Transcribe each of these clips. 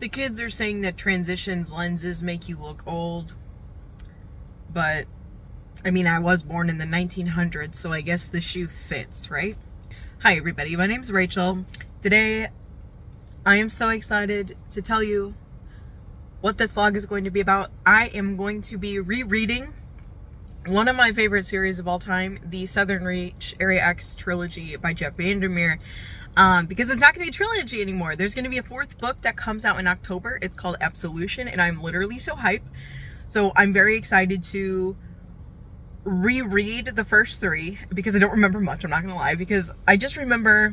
The kids are saying that transitions lenses make you look old, but I mean, I was born in the 1900s, so I guess the shoe fits, right? Hi, everybody. My name's Rachel. Today, I am so excited to tell you what this vlog is going to be about. I am going to be rereading one of my favorite series of all time, the Southern Reach Area X trilogy by Jeff Vandermeer. Because it's not going to be a trilogy anymore. There's going to be a fourth book that comes out in October. It's called Absolution, and I'm literally so hyped. So I'm very excited to reread the first three because I don't remember much, I'm not going to lie, because I just remember,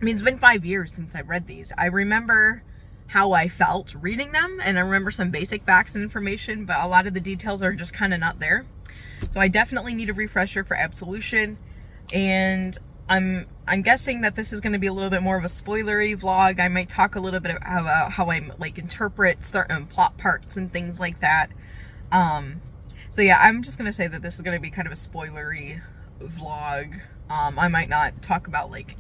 I mean, it's been 5 years since I read these. I remember how I felt reading them, and I remember some basic facts and information, but a lot of the details are just kind of not there. So I definitely need a refresher for Absolution, and I'm guessing that this is going to be a little bit more of a spoilery vlog. I might talk a little bit about how I like interpret certain plot parts and things like that. So yeah, I'm just going to say that this is going to be kind of a spoilery vlog. I might not talk about like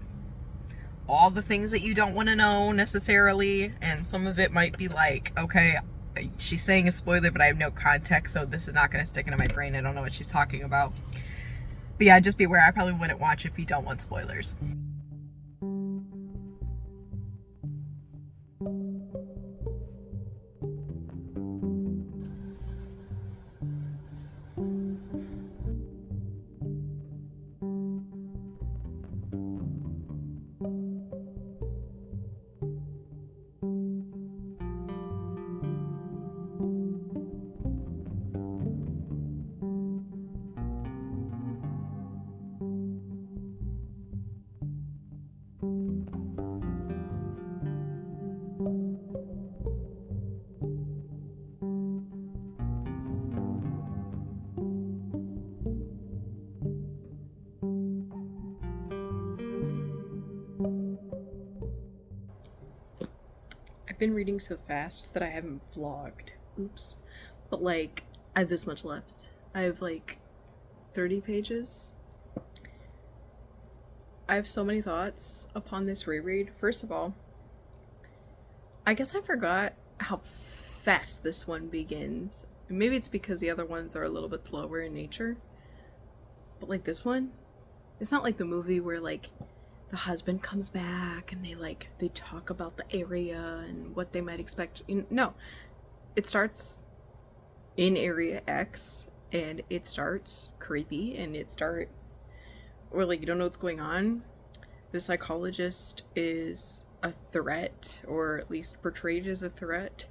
all the things that you don't want to know necessarily, and some of it might be like, okay, she's saying a spoiler, but I have no context, so this is not going to stick into my brain. I don't know what she's talking about. But yeah, just be aware, I probably wouldn't watch if you don't want spoilers. I've been reading so fast that I haven't vlogged. Oops. But like, I have this much left. I have like 30 pages. I have so many thoughts upon this reread. First of all, I guess I forgot how fast this one begins. Maybe it's because the other ones are a little bit slower in nature. But like this one, it's not like the movie where like the husband comes back and they talk about the area and what they might expect. No, it starts in Area X, and it starts creepy, and it starts, or like you don't know what's going on. The psychologist is a threat, or at least portrayed as a threat,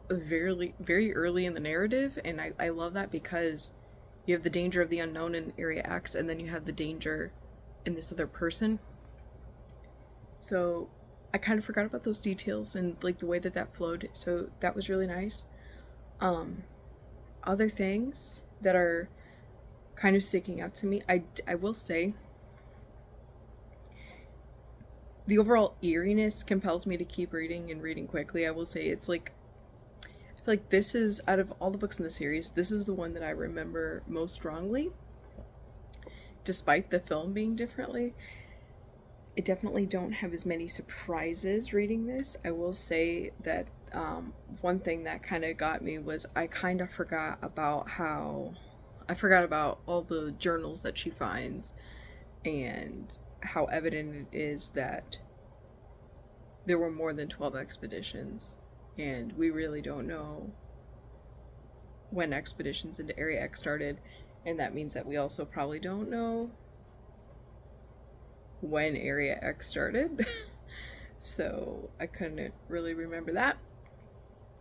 very early in the narrative, and I love that because you have the danger of the unknown in Area X, and then you have the danger in this other person. So I kind of forgot about those details and like the way that flowed, so that was really nice. Other things that are kind of sticking out to me, I will say the overall eeriness compels me to keep reading and reading quickly. I will say it's like, I feel like this is, out of all the books in the series, this is the one that I remember most strongly. Despite the film being differently, I definitely don't have as many surprises reading this. I will say that one thing that kind of got me was I kind of forgot about all the journals that she finds, and how evident it is that there were more than 12 expeditions, and we really don't know when expeditions into Area X started. And that means that we also probably don't know when Area X started. So I couldn't really remember that.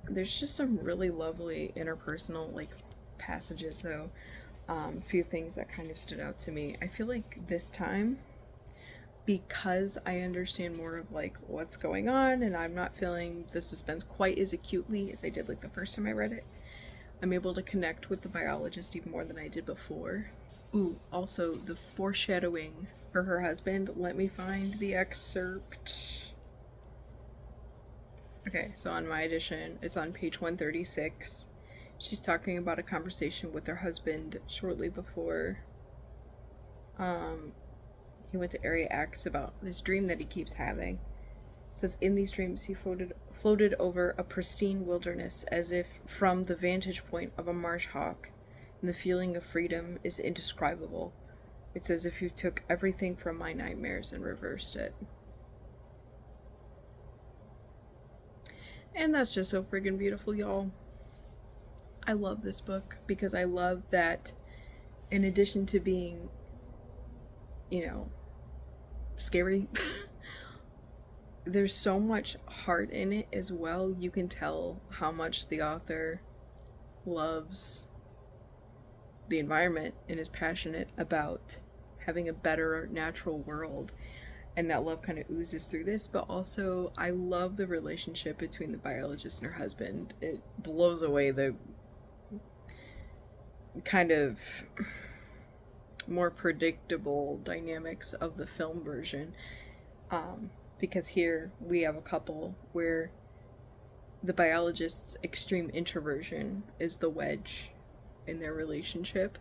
There's just some really lovely interpersonal like passages though. A few things that kind of stood out to me. I feel like this time, because I understand more of like what's going on, and I'm not feeling the suspense quite as acutely as I did like the first time I read it, I'm able to connect with the biologist even more than I did before. Ooh, also the foreshadowing for her husband. Let me find the excerpt. Okay, so on my edition, it's on page 136. She's talking about a conversation with her husband shortly before he went to Area X about this dream that he keeps having. It says, in these dreams he floated over a pristine wilderness as if from the vantage point of a marsh hawk, and the feeling of freedom is indescribable. It's as if you took everything from my nightmares and reversed it. And that's just so friggin' beautiful, y'all. I love this book because I love that in addition to being, you know, scary, there's so much heart in it as well. You can tell how much the author loves the environment and is passionate about having a better natural world, and that love kind of oozes through this. But also I love the relationship between the biologist and her husband. It blows away the kind of more predictable dynamics of the film version, because here we have a couple where the biologist's extreme introversion is the wedge in their relationship,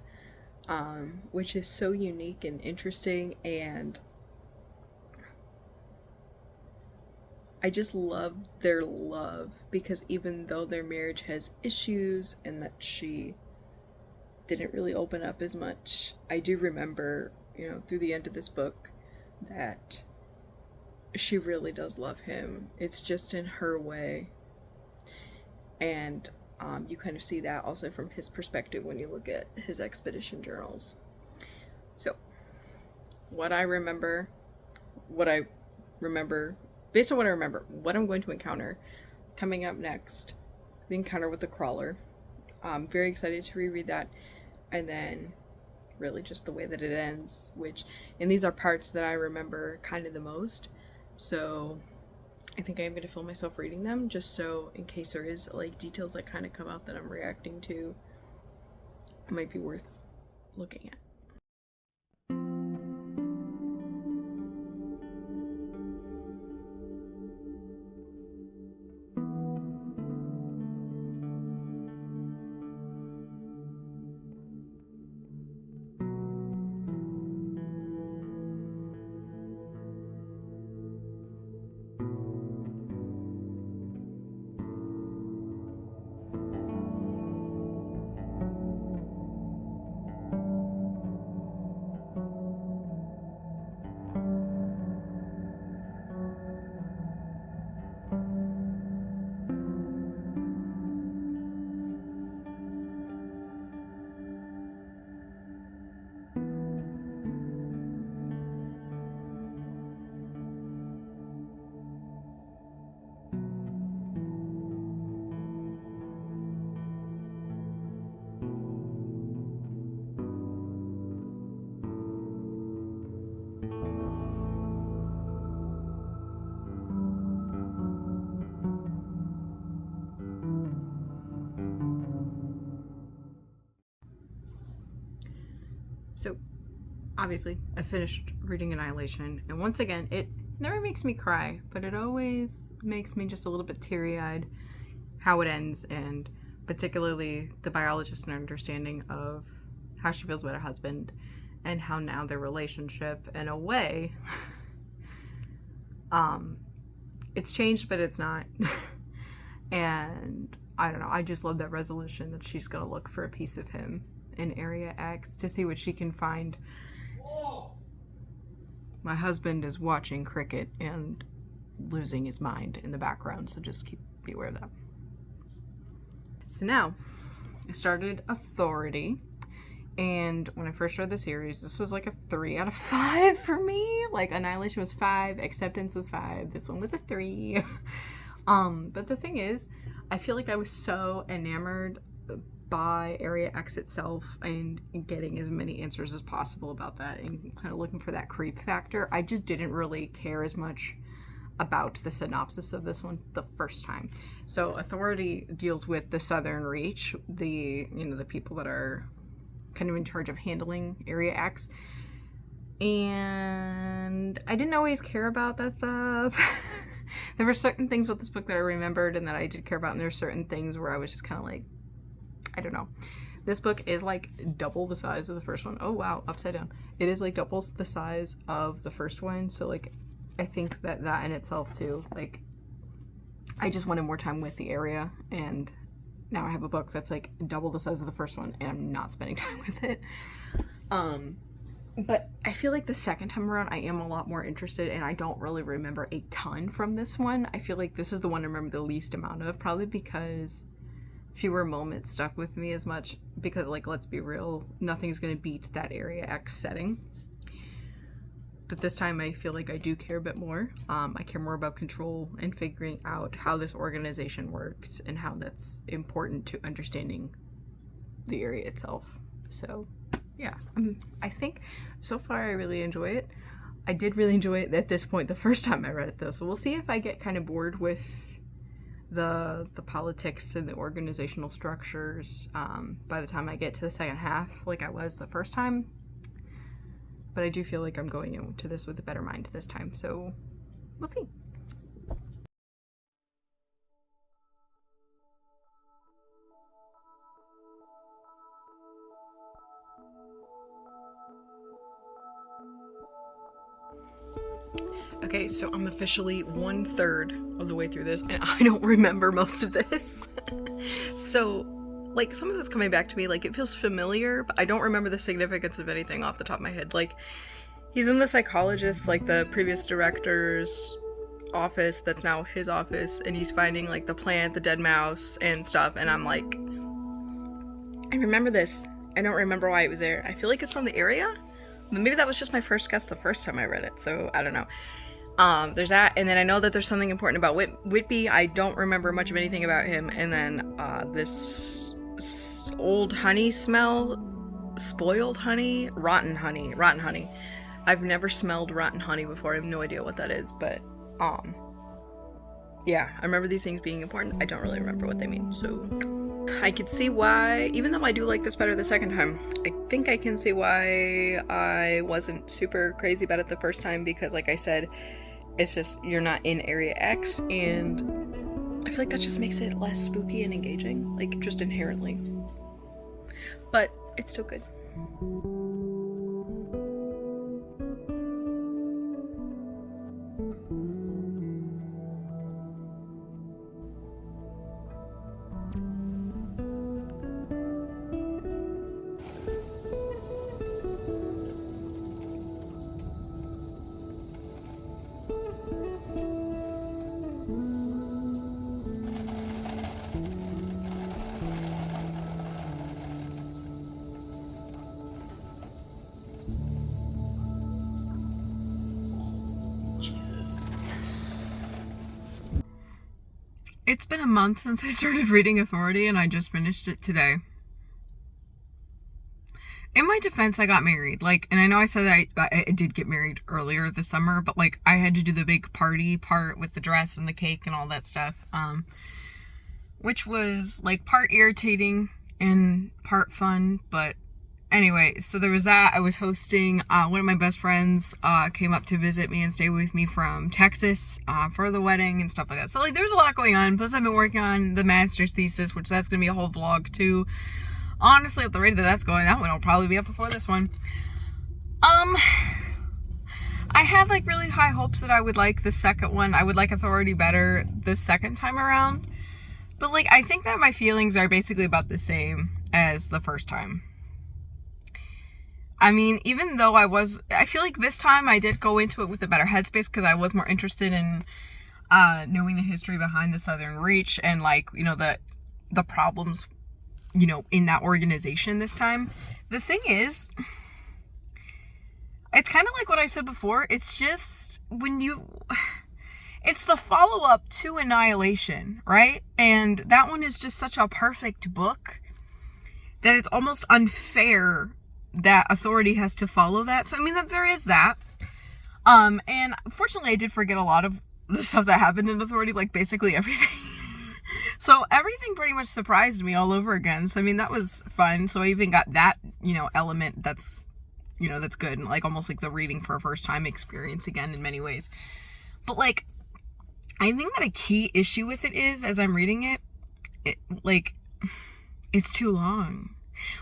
which is so unique and interesting. And I just love their love, because even though their marriage has issues and that she didn't really open up as much, I do remember, you know, through the end of this book that she really does love him. It's just in her way. And you kind of see that also from his perspective when you look at his expedition journals. So what I remember, based on what I remember, what I'm going to encounter coming up next, the encounter with the crawler. I'm very excited to reread that. And then really just the way that it ends, and these are parts that I remember kind of the most. So I think I am going to film myself reading them, just so in case there is like details that kind of come out that I'm reacting to, it might be worth looking at. So obviously I finished reading Annihilation, and once again, it never makes me cry, but it always makes me just a little bit teary-eyed how it ends, and particularly the biologist and understanding of how she feels about her husband and how now their relationship, in a way, it's changed, but it's not. And I don't know, I just love that resolution that she's gonna look for a piece of him in Area X to see what she can find. My husband is watching cricket and losing his mind in the background, so just be aware of that. So now, I started Authority, and when I first read the series, this was like a 3 out of 5 for me. Like, Annihilation was 5, Acceptance was 5, this one was a 3. But the thing is, I feel like I was so enamored by Area X itself and getting as many answers as possible about that and kind of looking for that creep factor. I just didn't really care as much about the synopsis of this one the first time. So Authority deals with the Southern Reach, the people that are kind of in charge of handling Area X. And I didn't always care about that stuff. There were certain things with this book that I remembered and that I did care about, and there were certain things where I was just kind of like, I don't know. This book is like double the size of the first one. Oh wow, upside down. It is like double the size of the first one. So like I think that in itself too, like, I just wanted more time with the area, and now I have a book that's like double the size of the first one, and I'm not spending time with it. But I feel like the second time around, I am a lot more interested, and I don't really remember a ton from this one. I feel like this is the one I remember the least amount of, probably because fewer moments stuck with me as much, because, like, let's be real, nothing's going to beat that Area X setting. But this time I feel like I do care a bit more. I care more about control and figuring out how this organization works and how that's important to understanding the area itself. So yeah, I think so far I really enjoy it. I did really enjoy it at this point the first time I read it though, so we'll see if I get kind of bored with the politics and the organizational structures by the time I get to the second half like I was the first time. But I do feel like I'm going into this with a better mind this time, so we'll see. Okay, so I'm officially 1/3 of the way through this, and I don't remember most of this. So, like, some of it's coming back to me, like, it feels familiar, but I don't remember the significance of anything off the top of my head. Like, he's in the psychologist, like, the previous director's office that's now his office, and he's finding, like, the plant, the dead mouse, and stuff, and I'm like, I remember this. I don't remember why it was there. I feel like it's from the area? Maybe that was just my first guess the first time I read it, so I don't know. There's that, and then I know that there's something important about Whitby. I don't remember much of anything about him, and then this old honey smell, spoiled honey, rotten honey. I've never smelled rotten honey before. I have no idea what that is, but yeah, I remember these things being important. I don't really remember what they mean, so I could see why, even though I do like this better the second time, I think I can see why I wasn't super crazy about it the first time, because like I said, it's just, you're not in Area X, and I feel like that just makes it less spooky and engaging, like, just inherently. But it's still good. It's been a month since I started reading Authority, and I just finished it today. In my defense, I got married, like, and I know I said that I did get married earlier this summer, but, like, I had to do the big party part with the dress and the cake and all that stuff, which was, like, part irritating and part fun, but anyway, so there was that. I was hosting, one of my best friends came up to visit me and stay with me from Texas for the wedding and stuff like that. So, like, there was a lot going on. Plus, I've been working on the master's thesis, which that's going to be a whole vlog, too. Honestly, at the rate that that's going, that one will probably be up before this one. I had, like, really high hopes that I would like the second one. I would like Authority better the second time around. But, like, I think that my feelings are basically about the same as the first time. I mean, even though I feel like this time I did go into it with a better headspace, because I was more interested in knowing the history behind the Southern Reach and, like, you know, the problems, you know, in that organization this time. The thing is, it's kind of like what I said before. It's just it's the follow-up to Annihilation, right? And that one is just such a perfect book that it's almost unfair that Authority has to follow that. So, I mean, there is that. And fortunately, I did forget a lot of the stuff that happened in Authority, like, basically everything. So everything pretty much surprised me all over again. So, I mean, that was fun. So I even got that, you know, element that's, you know, that's good. And, like, almost like the reading for a first time experience again in many ways. But, like, I think that a key issue with it is, as I'm reading it, like, it's too long.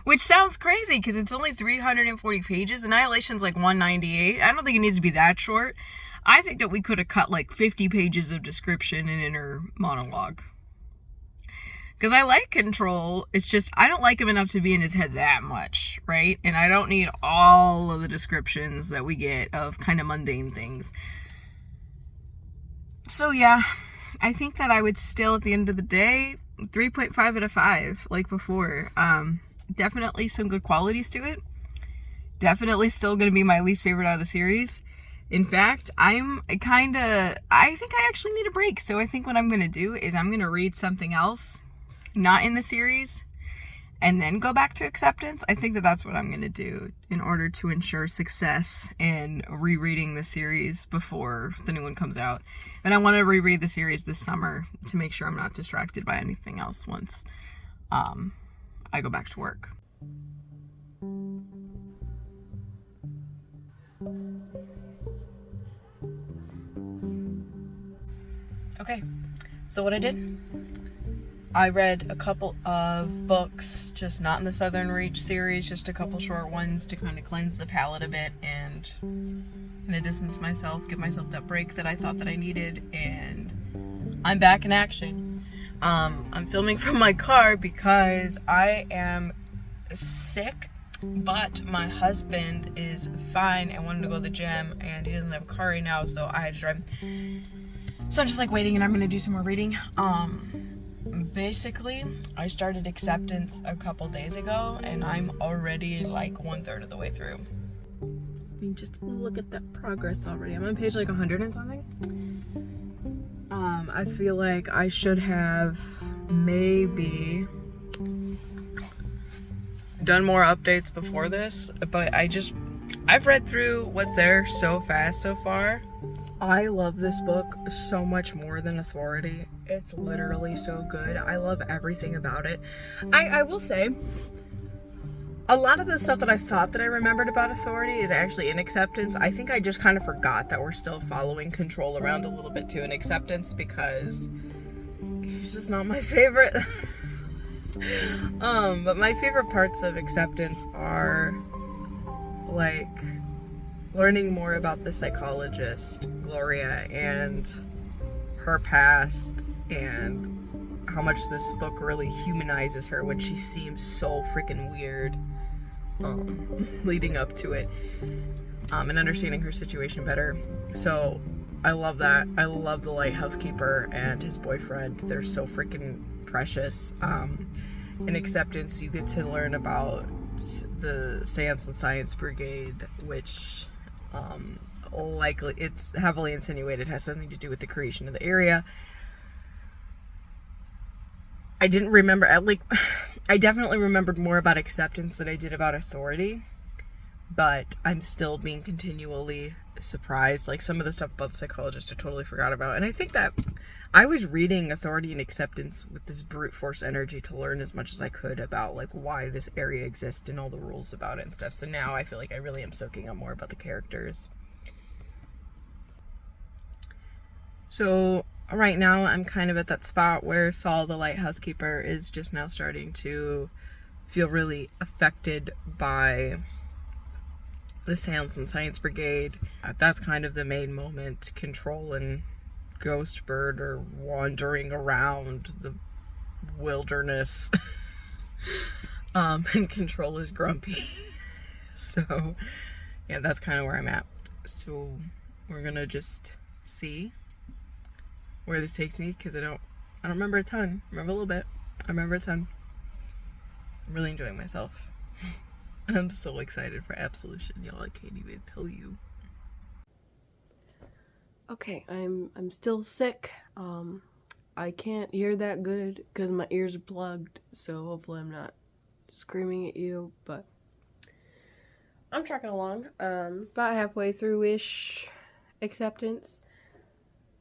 Which sounds crazy because it's only 340 pages. Annihilation's like 198. I don't think it needs to be that short. I think that we could have cut like 50 pages of description and inner monologue. Because I like Control, it's just I don't like him enough to be in his head that much, right? And I don't need all of the descriptions that we get of kind of mundane things. So yeah, I think that I would still, at the end of the day, 3.5 out of 5, like before. Definitely some good qualities to it. Definitely still going to be my least favorite out of the series. In fact, I think I actually need a break. So I think what I'm going to do is I'm going to read something else, not in the series, and then go back to Acceptance. I think that that's what I'm going to do in order to ensure success in rereading the series before the new one comes out. And I want to reread the series this summer to make sure I'm not distracted by anything else once I go back to work. Okay, so what I did, I read a couple of books, just not in the Southern Reach series, just a couple short ones to kind of cleanse the palate a bit and kind of distance myself, give myself that break that I thought that I needed, and I'm back in action. I'm filming from my car because I am sick, but my husband is fine and wanted to go to the gym, and he doesn't have a car right now, so I had to drive. So I'm just like waiting, and I'm gonna do some more reading. Basically, I started Acceptance a couple days ago, and I'm already like 1/3 of the way through. I mean, just look at that progress already. I'm on page like 100 and something. I feel like I should have maybe done more updates before this, but I've read through what's there so fast so far. I love this book so much more than Authority. It's literally so good. I love everything about it. I will say, a lot of the stuff that I thought that I remembered about Authority is actually in Acceptance. I think I just kind of forgot that we're still following Control around a little bit too in Acceptance because he's just not my favorite. But my favorite parts of Acceptance are like learning more about the psychologist Gloria and her past, and how much this book really humanizes her when she seems so freaking weird leading up to it, and understanding her situation better. So I love that. I love the lighthouse keeper and his boyfriend. They're so freaking precious. In Acceptance, you get to learn about the Science and Science Brigade, which likely it's heavily insinuated has something to do with the creation of the area. I didn't remember, I definitely remembered more about Acceptance than I did about Authority, but I'm still being continually surprised. Like, some of the stuff about the psychologist I totally forgot about, and I think that I was reading Authority and Acceptance with this brute force energy to learn as much as I could about like why this area exists and all the rules about it and stuff. So now I feel like I really am soaking up more about the characters. So right now I'm kind of at that spot where Saul, the lighthouse keeper, is just now starting to feel really affected by the Science and Science Brigade. That's kind of the main moment. Control and Ghostbird are wandering around the wilderness. And Control is grumpy. So yeah, that's kind of where I'm at. So we're gonna just see where this takes me, because I don't remember a ton. I remember a little bit. I remember a ton. I'm really enjoying myself. And I'm so excited for Absolution, y'all. I can't even tell you. Okay, I'm still sick. I can't hear that good because my ears are plugged, so hopefully I'm not screaming at you, but I'm trucking along. About halfway through-ish Acceptance.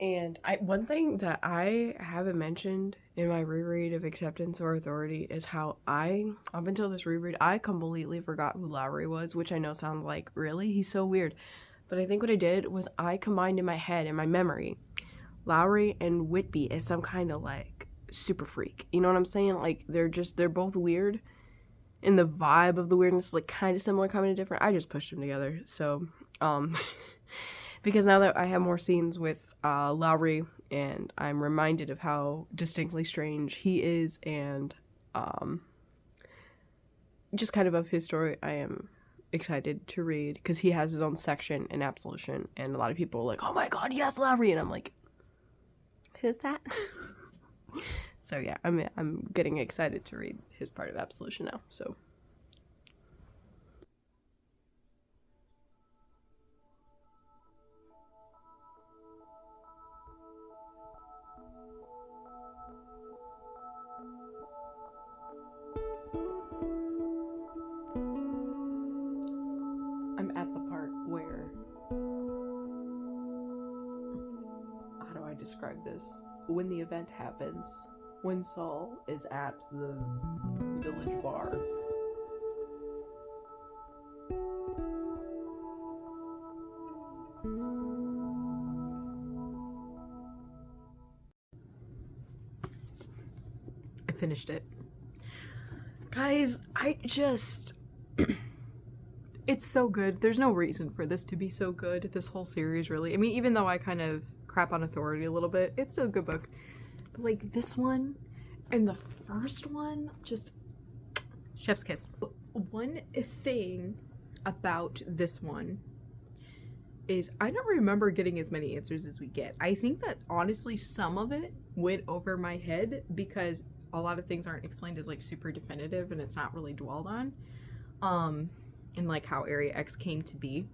And one thing that I haven't mentioned in my reread of Acceptance or Authority is how up until this reread, I completely forgot who Lowry was, which I know sounds like, really? He's so weird. But I think what I did was I combined in my head, in my memory, Lowry and Whitby as some kind of like super freak. You know what I'm saying? Like they're both weird. And the vibe of the weirdness, like kind of similar, kind of different. I just pushed them together. So, Because now that I have more scenes with Lowry, and I'm reminded of how distinctly strange he is, and just kind of his story, I am excited to read, because he has his own section in Absolution, and a lot of people are like, oh my god, yes, Lowry, and I'm like, who's that? So yeah, I'm getting excited to read his part of Absolution now, so. I'm at the part where, how do I describe this? When the event happens, when Saul is at the village bar. I finished it. Guys, it's so good. There's no reason for this to be so good, this whole series, really. I mean, even though I kind of crap on Authority a little bit, it's still a good book. But, like, this one and the first one, just chef's kiss. One thing about this one is I don't remember getting as many answers as we get. I think that, honestly, some of it went over my head because a lot of things aren't explained as, like, super definitive, and it's not really dwelled on. And like how Area X came to be.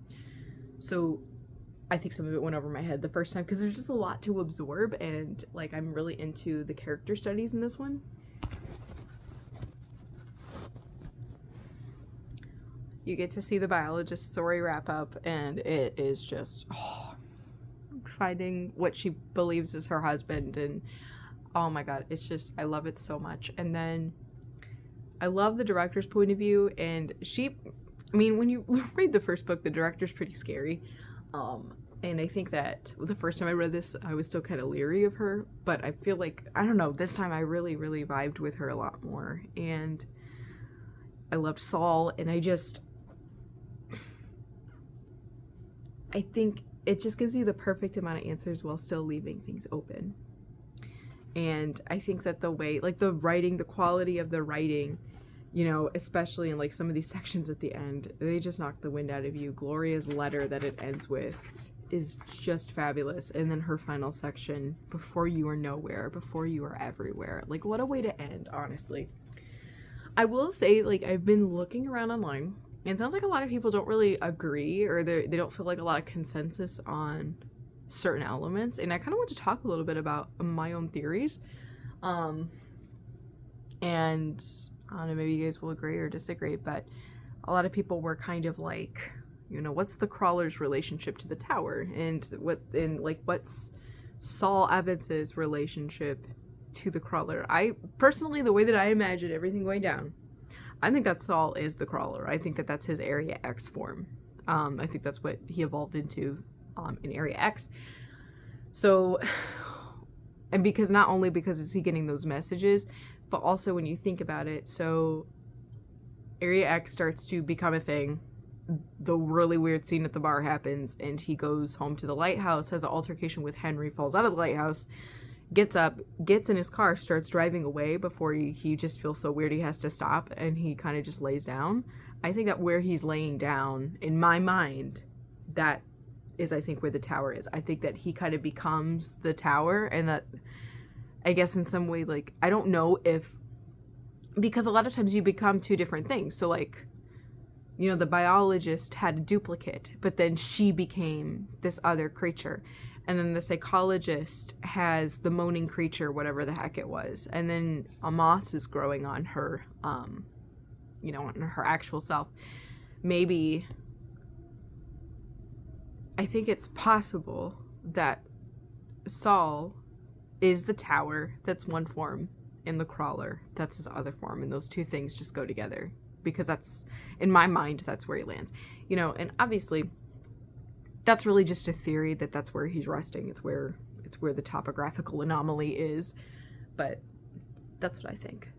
So I think some of it went over my head the first time because there's just a lot to absorb, and like I'm really into the character studies in this one. You get to see the biologist's story wrap up, and it is just finding what she believes is her husband, and oh my god, it's just, I love it so much. And then I love the director's point of view, and I mean, when you read the first book, the director's pretty scary. And I think that the first time I read this, I was still kind of leery of her. But I feel like, I don't know, this time I really, really vibed with her a lot more. And I loved Saul, and I think it just gives you the perfect amount of answers while still leaving things open. And I think that the way, like the writing, the quality of the writing, you know, especially in like some of these sections at the end, they just knock the wind out of you. Gloria's letter that it ends with is just fabulous. And then her final section, before you are nowhere, before you are everywhere. Like, what a way to end, honestly. I will say, like, I've been looking around online, and it sounds like a lot of people don't really agree, or they don't feel like a lot of consensus on certain elements. And I kind of want to talk a little bit about my own theories. And I don't know, maybe you guys will agree or disagree, but a lot of people were kind of like, you know, what's the crawler's relationship to the tower? And what's Saul Evans's relationship to the crawler? I personally, the way that I imagine everything going down, I think that Saul is the crawler. I think that that's his Area X form. I think that's what he evolved into in Area X. So, and because not only because is he getting those messages, but also when you think about it, so Area X starts to become a thing. The really weird scene at the bar happens, and he goes home to the lighthouse, has an altercation with Henry, falls out of the lighthouse, gets up, gets in his car, starts driving away before he just feels so weird he has to stop, and he kind of just lays down. I think that where he's laying down, in my mind, that is, I think, where the tower is. I think that he kind of becomes the tower, and that, I guess in some way, like, I don't know if, because a lot of times you become two different things. So, like, you know, the biologist had a duplicate, but then she became this other creature. And then the psychologist has the moaning creature, whatever the heck it was. And then a moss is growing on her, you know, on her actual self. Maybe, I think it's possible that Saul is the tower, that's one form, in the crawler, that's his other form, and those two things just go together, because that's, in my mind, that's where he lands, you know. And obviously that's really just a theory, that's where he's resting, it's where the topographical anomaly is, but that's what I think.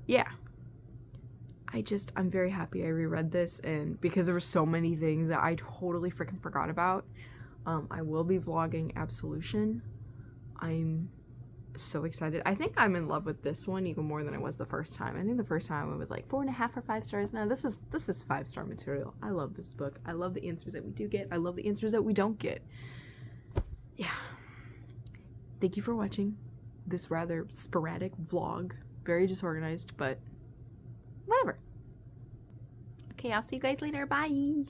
Yeah, I'm very happy I reread this, and because there were so many things that I totally freaking forgot about. I will be vlogging Absolution. I'm so excited. I think I'm in love with this one even more than I was the first time. I think the first time I was like 4.5 or 5 stars. Now this is 5-star material. I love this book. I love the answers that we do get. I love the answers that we don't get. Yeah. Thank you for watching this rather sporadic vlog. Very disorganized, but whatever. Okay, I'll see you guys later. Bye.